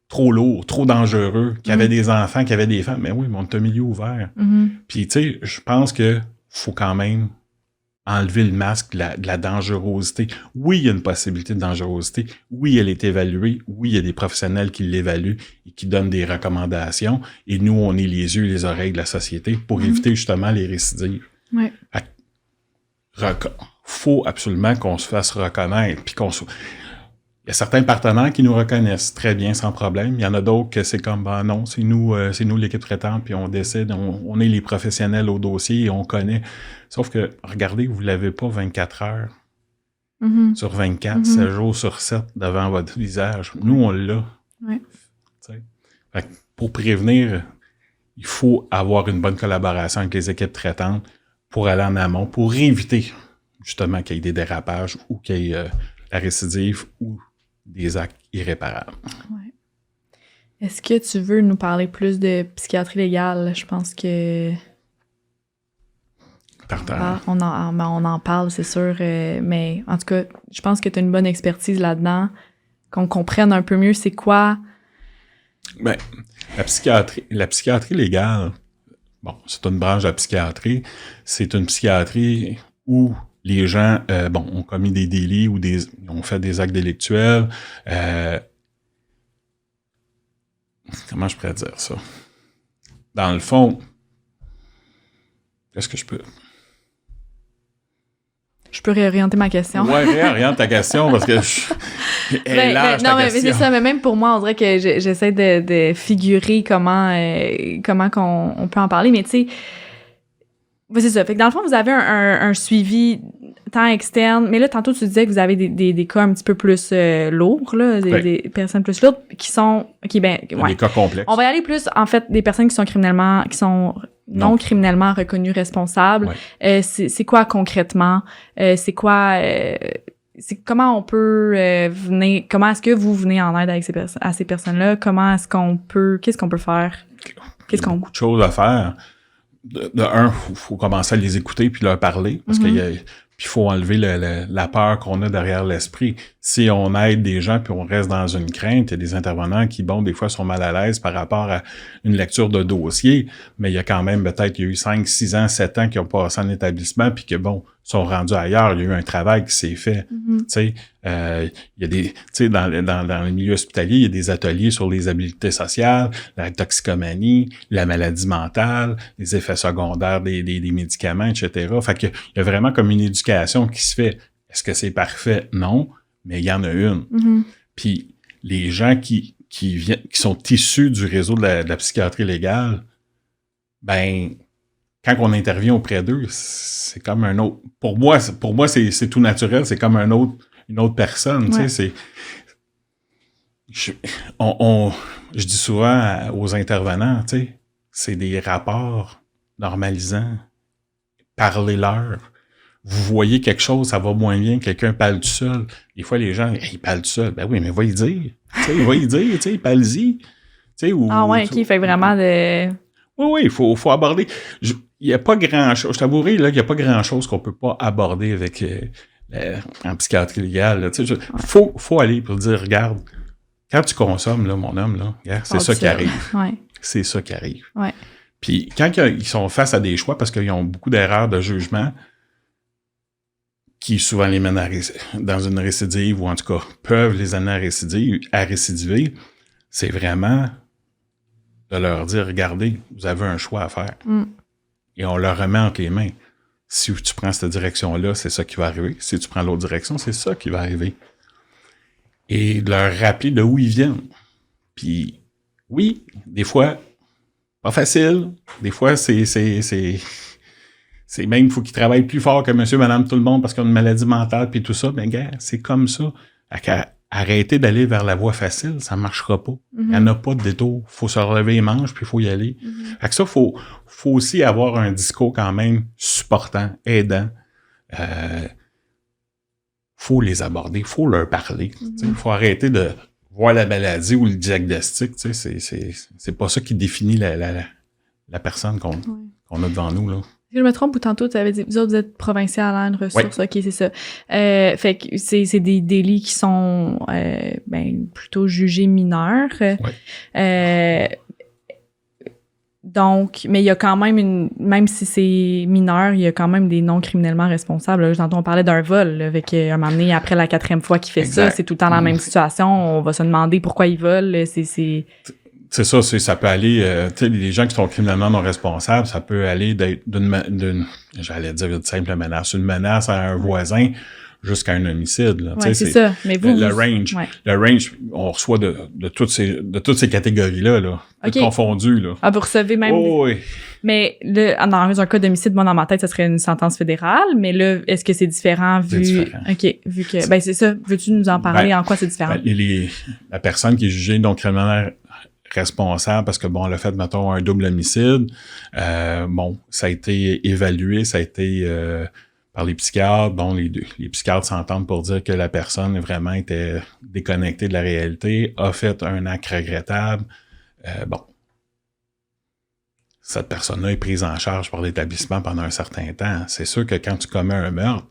trop lourds, trop dangereux, qu'il y avait des enfants, qu'il y avait des femmes. Mais oui, mais on est un milieu ouvert. Puis, tu sais, je pense que faut quand même enlever le masque de la dangerosité. Oui, il y a une possibilité de dangerosité. Oui, elle est évaluée. Oui, il y a des professionnels qui l'évaluent et qui donnent des recommandations. Et nous, on est les yeux et les oreilles de la société pour éviter justement les récidives. Ouais. Faut absolument qu'on se fasse reconnaître. Puis il y a certains partenaires qui nous reconnaissent très bien, sans problème. Il y en a d'autres que c'est comme, non, c'est nous l'équipe traitante, puis on décide, on est les professionnels au dossier et on connaît. Sauf que, regardez, vous l'avez pas 24 heures sur 24, 7 jours sur 7 devant votre visage. Nous, on l'a. Ouais. Fait que pour prévenir, il faut avoir une bonne collaboration avec les équipes traitantes pour aller en amont, pour éviter justement qu'il y ait des dérapages ou qu'il y ait la récidive ou des actes irréparables. Ouais. Est-ce que tu veux nous parler plus de psychiatrie légale? Je pense que... on en parle, c'est sûr, mais en tout cas, je pense que tu as une bonne expertise là-dedans, qu'on comprenne un peu mieux c'est quoi... La psychiatrie légale, c'est une branche de la psychiatrie. C'est une psychiatrie où les gens ont commis des délits ou ont fait des actes délictuels. Comment je pourrais dire ça? Dans le fond, est-ce que je peux... Je peux réorienter ma question. Ouais, réoriente ta question parce que elle lâche ta question. Mais c'est ça. Mais même pour moi, on dirait que j'essaie de figurer comment on peut en parler. Mais tu sais, c'est ça. Fait que dans le fond, vous avez un suivi tant externe. Mais là, tantôt, tu disais que vous avez des cas un petit peu plus lourds, là, des personnes plus lourdes qui sont... Des cas complexes. On va y aller plus, en fait, des personnes qui sont non criminellement reconnues responsables. Ouais. C'est quoi concrètement? C'est quoi... comment on peut venir... Comment est-ce que vous venez en aide avec ces personnes-là? Qu'est-ce qu'on peut faire? Il y a beaucoup de choses à faire. De un, faut commencer à les écouter puis leur parler parce qu'il faut enlever la peur qu'on a derrière l'esprit. Si on aide des gens puis on reste dans une crainte, il y a des intervenants qui, des fois sont mal à l'aise par rapport à une lecture de dossier, mais il y a quand même il y a eu 5, 6 ans, 7 ans qui ont passé en établissement puis que sont rendus ailleurs. Il y a eu un travail qui s'est fait. Tu sais, il y a dans le milieu hospitalier, il y a des ateliers sur les habiletés sociales, la toxicomanie, la maladie mentale, les effets secondaires des médicaments, etc. Fait que il y a vraiment comme une éducation qui se fait. Est-ce que c'est parfait? Non, mais il y en a une. Puis les gens qui sont issus du réseau de la psychiatrie légale, quand on intervient auprès d'eux, c'est comme un autre... Pour moi, c'est tout naturel. C'est comme une autre personne. Ouais. Tu sais, je dis souvent aux intervenants, tu sais, c'est des rapports normalisants. Parlez-leur. Vous voyez quelque chose, ça va moins bien, quelqu'un parle tout seul. Des fois, les gens, ils parlent tout seul. Ben oui, mais va y dire. Tu sais, parle-y. Tu sais, OK, fait vraiment de... Oui, il faut aborder... Il n'y a pas grand-chose, je t'avouerai, là, qu'il n'y a pas grand-chose qu'on peut pas aborder avec en psychiatrie légale. Là, tu sais, faut aller pour dire, regarde, quand tu consommes, là, mon homme, là, regarde, c'est ça qui arrive. Ouais. C'est ça qui arrive. Ouais. Puis quand ils sont face à des choix, parce qu'ils ont beaucoup d'erreurs de jugement, qui souvent les mènent dans une récidive, ou en tout cas peuvent les amener à récidiver, c'est vraiment de leur dire, regardez, vous avez un choix à faire. Et on leur remet entre les mains. Si tu prends cette direction-là, c'est ça qui va arriver. Si tu prends l'autre direction, c'est ça qui va arriver. Et de leur rappeler de où ils viennent. Puis, oui, des fois, pas facile. Des fois, c'est même, il faut qu'ils travaillent plus fort que monsieur, madame, tout le monde parce qu'ils ont une maladie mentale puis tout ça. Mais gars, c'est comme ça. Arrêter d'aller vers la voie facile, ça marchera pas. Il n'y en a pas de détour. Faut se relever les manches, puis il faut y aller. Fait que ça, faut aussi avoir un discours quand même supportant, aidant. Faut les aborder, faut leur parler. Faut arrêter de voir la maladie ou le diagnostic. C'est pas ça qui définit la personne qu'on a devant nous, là. Si je me trompe, ou tantôt, tu avais dit, vous autres, vous êtes provincial à une ressource. OK, c'est ça. Fait que c'est des délits qui sont plutôt jugés mineurs. Donc, mais il y a quand même même si c'est mineur, il y a quand même des non criminellement responsables. Là, tantôt, on parlait d'un vol, là, avec un moment donné, après la 4e fois qu'il fait ça, c'est tout le temps la même situation. On va se demander pourquoi il vole. C'est ça, ça peut aller, tu sais, les gens qui sont criminellement non responsables, ça peut aller d'une j'allais dire une simple menace, une menace à un voisin jusqu'à un homicide. Là. Ouais, c'est ça. Mais vous, le range, on reçoit de toutes ces catégories-là, là, confondues. Là. Ah, vous recevez même... oui. Mais là, dans un cas d'homicide, moi, dans ma tête, ça serait une sentence fédérale, mais là, est-ce que c'est différent vu... C'est différent. OK, vu que... c'est ça. Veux-tu nous en parler? En quoi c'est différent? La personne qui est jugée non criminellement responsable parce que on l'a fait, mettons, un double homicide. Ça a été évalué, ça a été par les psychiatres. Les psychiatres s'entendent pour dire que la personne vraiment était déconnectée de la réalité, a fait un acte regrettable. Cette personne-là est prise en charge par l'établissement pendant un certain temps. C'est sûr que quand tu commets un meurtre,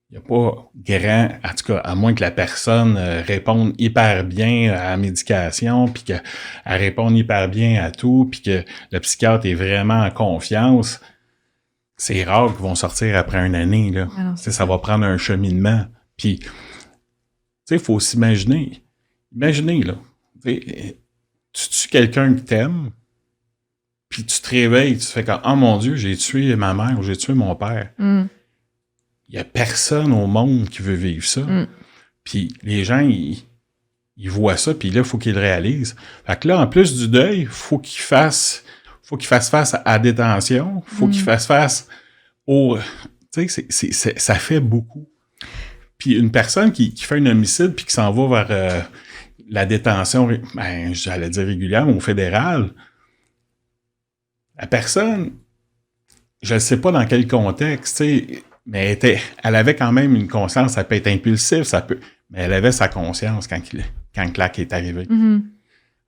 il n'y a pas grand, en tout cas, à moins que la personne réponde hyper bien à la médication, puis qu'elle réponde hyper bien à tout, puis que le psychiatre est vraiment en confiance, c'est rare qu'ils vont sortir après une année. Là. Ça va prendre un cheminement. Puis, tu sais, il faut s'imaginer. Imaginez, là. Tu tues quelqu'un que t'aimes, puis tu te réveilles, tu te fais comme « Oh mon Dieu, j'ai tué ma mère ou j'ai tué mon père. » il y a personne au monde qui veut vivre ça. Puis les gens, ils voient ça, puis là, il faut qu'ils le réalisent. Fait que là, en plus du deuil, faut qu'il fasse face à la détention, faut qu'il fasse face au... Tu sais, ça fait beaucoup. Puis une personne qui fait un homicide puis qui s'en va vers la détention, ben, j'allais dire régulière, ou fédérale, la personne, je ne sais pas dans quel contexte, tu sais, mais elle avait quand même une conscience, ça peut être impulsif, mais elle avait sa conscience quand l'acte est arrivé.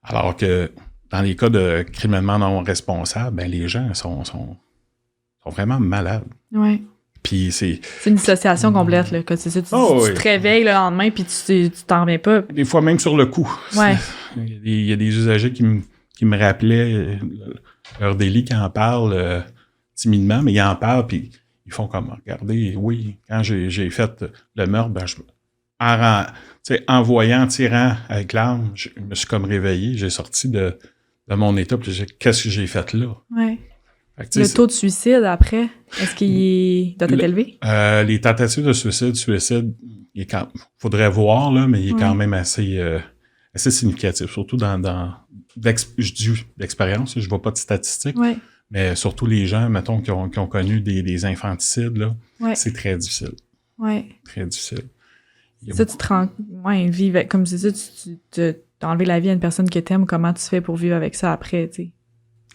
Alors que dans les cas de criminellement non responsables, ben les gens sont vraiment malades. Ouais. Puis c'est une dissociation complète, là. C'est ça, tu te réveilles le lendemain puis tu t'en reviens pas. Des fois même sur le coup. Ouais. Il y a des usagers qui me rappelaient leur délit qui en parlent timidement, mais ils en parlent puis ils font comme, regardez, oui, quand j'ai fait le meurtre, ben en voyant, tirant avec l'arme, je me suis comme réveillé, j'ai sorti de mon état, puis qu'est-ce que j'ai fait là? Ouais. Le taux de suicide, après, est-ce qu'il doit être élevé? Les tentatives de suicide, faudrait voir, là, mais il est quand même assez significatif, surtout je dis d'expérience, je vois pas de statistiques, mais surtout les gens, mettons, qui ont connu des infanticides, là, c'est très difficile. Ouais. Très difficile. Ça, tu te rends... vivre... Comme c'est ça, tu t'as enlevé la vie à une personne que t'aimes, comment tu fais pour vivre avec ça après, tu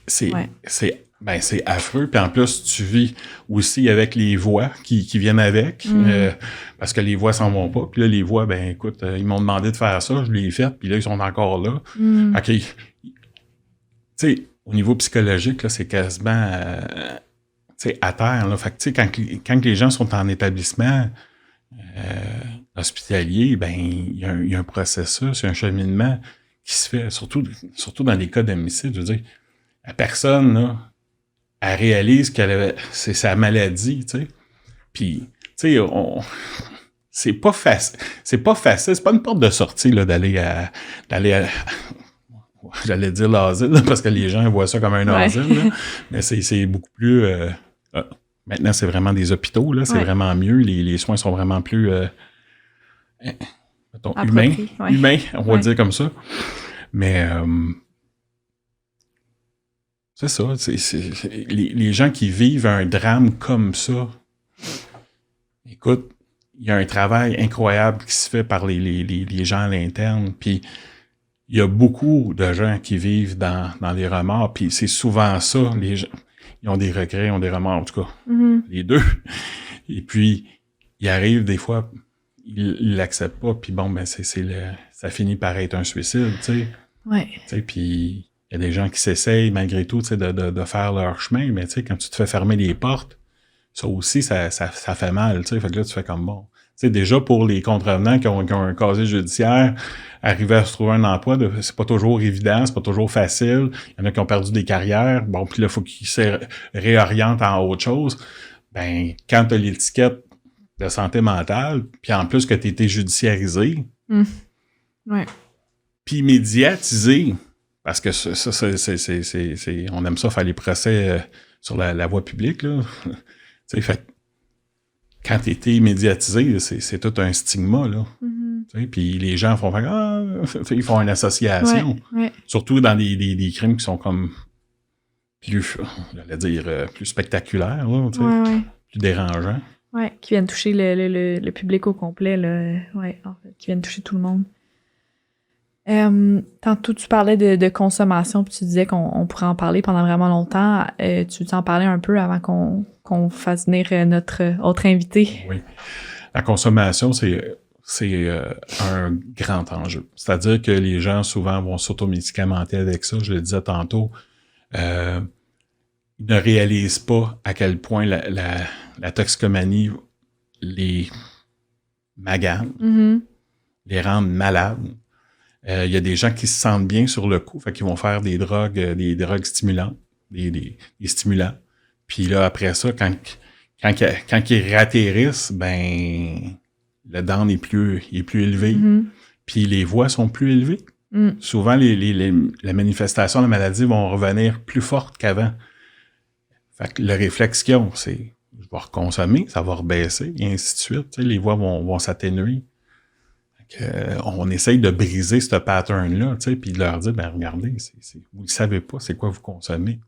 sais? C'est affreux. Puis en plus, tu vis aussi avec les voix qui viennent avec, parce que les voix s'en vont pas. Puis là, les voix, ben écoute, ils m'ont demandé de faire ça, je l'ai fait, puis là, ils sont encore là. OK. Tu sais, au niveau psychologique, là, c'est quasiment à terre. Là. Fait que, tu sais, quand les gens sont en établissement hospitalier, ben il y a un processus, un cheminement qui se fait, surtout dans les cas d'homicide. Je veux dire, la personne, là, elle réalise c'est sa maladie, tu sais. Puis, tu sais, c'est pas facile. C'est pas une porte de sortie, là, d'aller à j'allais dire l'asile, là, parce que les gens voient ça comme un asile, là. Mais c'est beaucoup plus... maintenant, c'est vraiment des hôpitaux, là. C'est vraiment mieux. Les soins sont vraiment plus... humains, on va dire comme ça. Mais... c'est ça. Les gens qui vivent un drame comme ça, écoute, il y a un travail incroyable qui se fait par les gens à l'interne, puis il y a beaucoup de gens qui vivent dans les remords, puis c'est souvent ça, les gens, ils ont des regrets, ils ont des remords, en tout cas, les deux. Et puis, il arrive des fois, ils l'acceptent pas, puis bon, ben ça finit par être un suicide, tu sais. Ouais. Tu sais, puis... Il y a des gens qui s'essayent malgré tout de faire leur chemin, mais tu sais, quand tu te fais fermer les portes, ça aussi, ça fait mal. Tu sais, fait que là, tu fais comme bon. Tu sais, déjà pour les contrevenants qui ont un casier judiciaire, arriver à se trouver un emploi, c'est pas toujours évident, c'est pas toujours facile. Il y en a qui ont perdu des carrières. Bon, puis là, il faut qu'ils se réorientent en autre chose. Ben, quand tu as l'étiquette de santé mentale, puis en plus que tu as été judiciarisé, puis médiatisé, parce que ça, on aime ça faire les procès sur la voie publique, là. Tu sais, fait quand tu été médiatisé, c'est tout un stigma, là. Tu sais, puis les gens font ils font une association. Surtout dans des crimes qui sont comme plus, j'allais dire, plus spectaculaires, là, tu sais, plus dérangeants. Ouais, qui viennent toucher le public au complet, là. Ouais, en fait, qui viennent toucher tout le monde. Tantôt, tu parlais de consommation, puis tu disais qu'on pourrait en parler pendant vraiment longtemps. Tu t'en parlais un peu avant qu'on fasse venir notre autre invité. Oui. La consommation, c'est un grand enjeu. C'est-à-dire que les gens, souvent, vont s'automédicamenter avec ça. Je le disais tantôt. Ils ne réalisent pas à quel point la toxicomanie les magane, les rend malades. Il y a des gens qui se sentent bien sur le coup, fait qu'ils vont faire des drogues stimulantes, des stimulants. Puis là, après ça, quand ils ratterrissent, ben le down est plus élevé. Puis les voix sont plus élevées. Souvent, les manifestations de la maladie vont revenir plus fortes qu'avant. Fait que le réflexe qu'ils ont, c'est je vais reconsommer, ça va rebaisser, et ainsi de suite. Tu sais, les voix vont s'atténuer. On essaye de briser ce pattern-là, tu sais, puis de leur dire, ben regardez, vous ne savez pas c'est quoi vous consommez.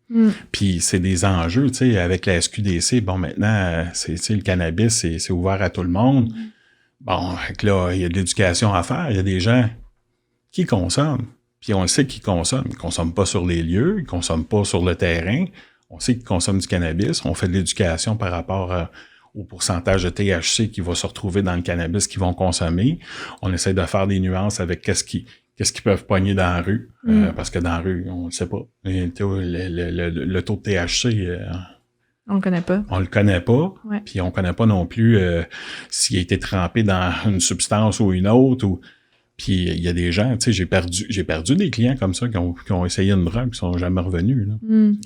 Puis c'est des enjeux, tu sais, avec la SQDC, bon, maintenant, le cannabis, c'est ouvert à tout le monde. Bon, là, il y a de l'éducation à faire. Il y a des gens qui consomment. Puis on le sait qu'ils consomment. Ils ne consomment pas sur les lieux, ils ne consomment pas sur le terrain. On sait qu'ils consomment du cannabis. On fait de l'éducation par rapport au pourcentage de THC qui va se retrouver dans le cannabis qu'ils vont consommer. On essaie de faire des nuances avec qu'est-ce qu'ils peuvent pogner dans la rue. Parce que dans la rue, on ne sait pas. Le taux de THC... on le connaît pas. On le connaît pas. Ouais. Puis on connaît pas non plus s'il a été trempé dans une substance ou une autre. Puis il y a des gens, tu sais, j'ai perdu des clients comme ça qui ont essayé une drogue et qui sont jamais revenus. Là.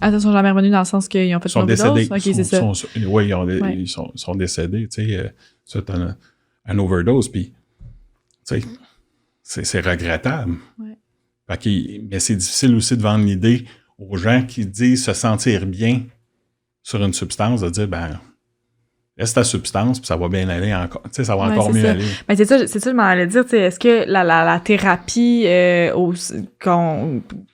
Ils sont jamais revenus dans le sens qu'ils ont fait une overdose? OK, c'est ça. Oui, ils sont décédés, tu sais. C'est un overdose, puis tu sais, c'est regrettable. Ouais. Mais c'est difficile aussi de vendre l'idée aux gens qui disent se sentir bien sur une substance, de dire, ben, laisse ta substance, puis ça va bien aller encore. Tu sais, ça va encore mieux aller. Ben, c'est ça, je m'en allais dire, tu sais, est-ce que la thérapie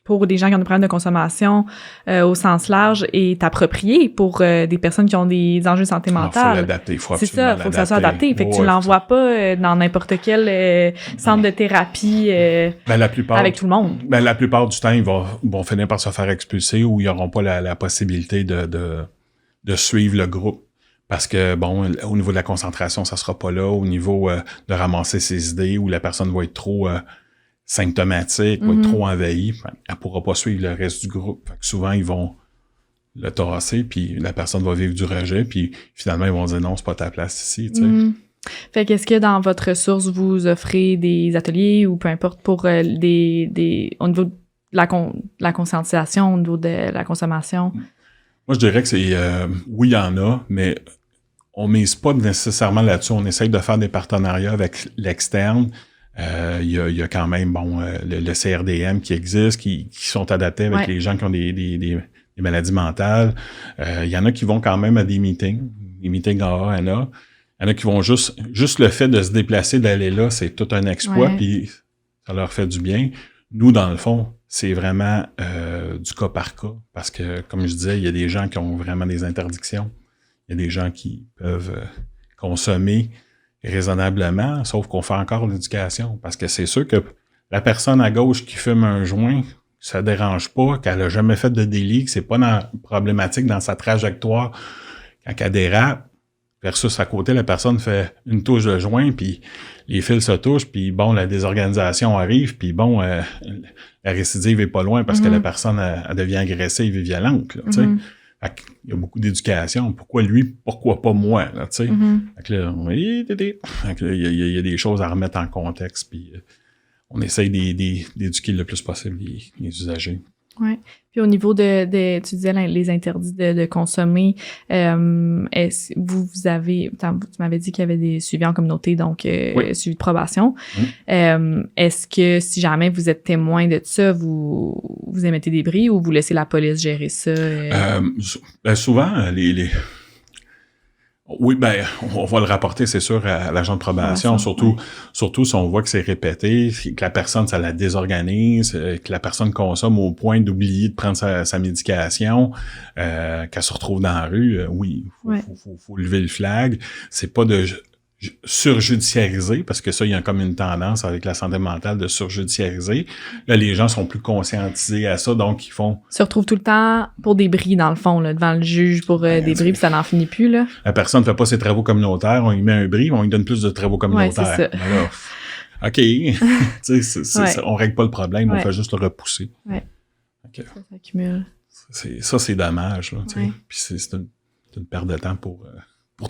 pour des gens qui ont des problèmes de consommation au sens large est appropriée pour des personnes qui ont des enjeux de santé mentale? Il faut l'adapter, c'est ça, il faut que ça soit adapté. Fait que tu l'envoies pas dans n'importe quel centre de thérapie avec tout le monde. Ben, la plupart du temps, ils vont finir par se faire expulser ou ils n'auront pas la possibilité de suivre le groupe. Parce que, bon, au niveau de la concentration, ça sera pas là. Au niveau de ramasser ses idées, où la personne va être trop symptomatique, va être trop envahie, elle pourra pas suivre le reste du groupe. Fait que souvent, ils vont le tasser, puis la personne va vivre du rejet, puis finalement, ils vont dire non, c'est pas ta place ici, tu sais. Fait qu'est-ce que dans votre ressource, vous offrez des ateliers ou peu importe pour au niveau de la conscientisation, au niveau de la consommation? Moi, je dirais que c'est... oui, il y en a, mais on mise pas nécessairement là-dessus. On essaye de faire des partenariats avec l'externe. Il y a quand même, bon, le CRDM qui existe, qui sont adaptés avec les gens qui ont des maladies mentales. Il y en a qui vont quand même à des meetings AA, NA. Il y en a qui vont juste le fait de se déplacer, d'aller là, c'est tout un exploit, puis ça leur fait du bien. Nous, dans le fond, c'est vraiment du cas par cas, parce que, comme je disais, il y a des gens qui ont vraiment des interdictions. Il y a des gens qui peuvent consommer raisonnablement, sauf qu'on fait encore l'éducation, parce que c'est sûr que la personne à gauche qui fume un joint, ça dérange pas, qu'elle a jamais fait de délit, que c'est pas problématique dans sa trajectoire quand elle dérape, versus à côté, la personne fait une touche de joint, puis les fils se touchent, puis bon, la désorganisation arrive, puis bon, la récidive est pas loin parce que la personne elle devient agressive et violente, là, tu sais. Il y a beaucoup d'éducation. Pourquoi lui? Pourquoi pas moi? Là, tu sais. Fait que là, il y a des choses à remettre en contexte, puis on essaye d'éduquer le plus possible les usagers. Oui. Puis au niveau de tu disais les interdits de consommer, est-ce vous avez, tu m'avais dit qu'il y avait des suivis en communauté, donc suivi de probation. Est-ce que si jamais vous êtes témoin de ça, vous émettez des bris ou vous laissez la police gérer ça? Ben souvent, oui, ben, on va le rapporter, c'est sûr, à l'agent de probation, surtout si on voit que c'est répété, que la personne, ça la désorganise, que la personne consomme au point d'oublier de prendre sa médication, qu'elle se retrouve dans la rue, faut lever le flag. C'est pas de surjudiciariser, parce que ça, il y a comme une tendance avec la santé mentale de surjudiciariser. Là, les gens sont plus conscientisés à ça, donc ils font... Se retrouvent tout le temps pour des bris, dans le fond, là, devant le juge pour des bris, puis ça n'en finit plus, là. La personne ne fait pas ses travaux communautaires, on lui met un bris, on lui donne plus de travaux communautaires. Ouais, c'est ça. Alors, OK, on règle pas le problème, on fait juste le repousser. Ouais. Okay. Ça s'accumule. C'est dommage, là, tu sais. Puis c'est une perte de temps pour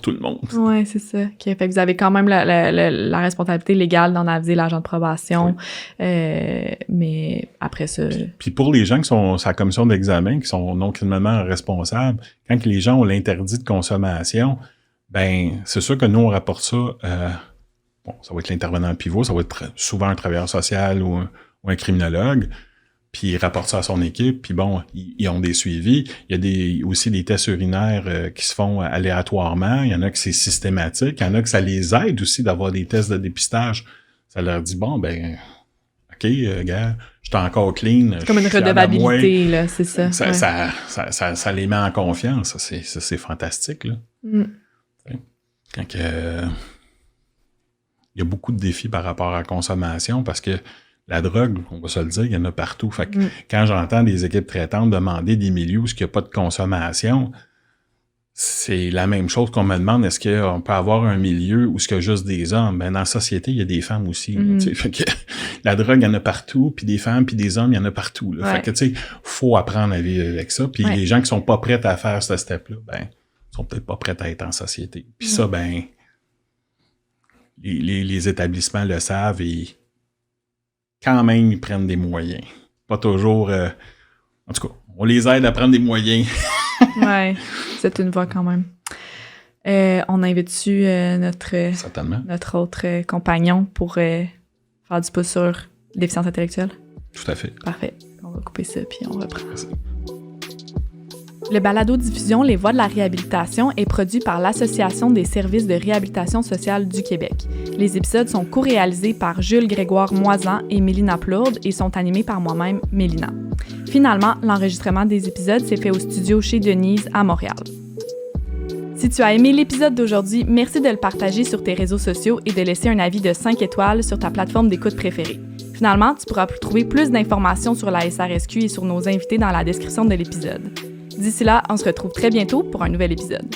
tout le monde. Oui, c'est ça. Okay. Fait que vous avez quand même la responsabilité légale d'en aviser l'agent de probation, mais après ça... Puis pour les gens qui sont sur la commission d'examen, qui sont non criminellement responsables, quand les gens ont l'interdit de consommation, ben c'est sûr que nous, on rapporte ça... ça va être l'intervenant pivot, ça va être souvent un travailleur social ou un criminologue. puis il rapporte ça à son équipe, puis bon, ils ont des suivis. Il y a aussi des tests urinaires qui se font aléatoirement. Il y en a que c'est systématique. Il y en a que ça les aide aussi d'avoir des tests de dépistage. Ça leur dit, bon, ben, OK, gars, je suis encore clean. C'est comme une redevabilité, là, c'est ça. Ça les met en confiance. C'est fantastique, là. Quand il y a beaucoup de défis par rapport à la consommation, parce que la drogue, on va se le dire, il y en a partout. Fait que quand j'entends des équipes traitantes demander des milieux où il n'y a pas de consommation, c'est la même chose qu'on me demande, est-ce qu'on peut avoir un milieu où il y a juste des hommes? Ben, dans la société, il y a des femmes aussi. Là, fait que la drogue, il y en a partout, puis des femmes, puis des hommes, il y en a partout. Là. Fait que, tu sais, faut apprendre à vivre avec ça. Puis les gens qui sont pas prêts à faire ce step-là, ben, sont peut-être pas prêts à être en société. Puis ça, ben, les établissements le savent et quand même, ils prennent des moyens. Pas toujours... en tout cas, on les aide à prendre des moyens. Ouais, c'est une voie quand même. On invite-tu notre autre compagnon pour faire du pouce sur déficience intellectuelle? Tout à fait. Parfait. On va couper ça, puis on reprend. Merci. Le balado-diffusion Les Voix de la réhabilitation est produit par l'Association des services de réhabilitation sociale du Québec. Les épisodes sont co-réalisés par Jules Grégoire Moisan et Mélina Plourde et sont animés par moi-même, Mélina. Finalement, l'enregistrement des épisodes s'est fait au studio chez Denise à Montréal. Si tu as aimé l'épisode d'aujourd'hui, merci de le partager sur tes réseaux sociaux et de laisser un avis de 5 étoiles sur ta plateforme d'écoute préférée. Finalement, tu pourras trouver plus d'informations sur la SRSQ et sur nos invités dans la description de l'épisode. D'ici là, on se retrouve très bientôt pour un nouvel épisode.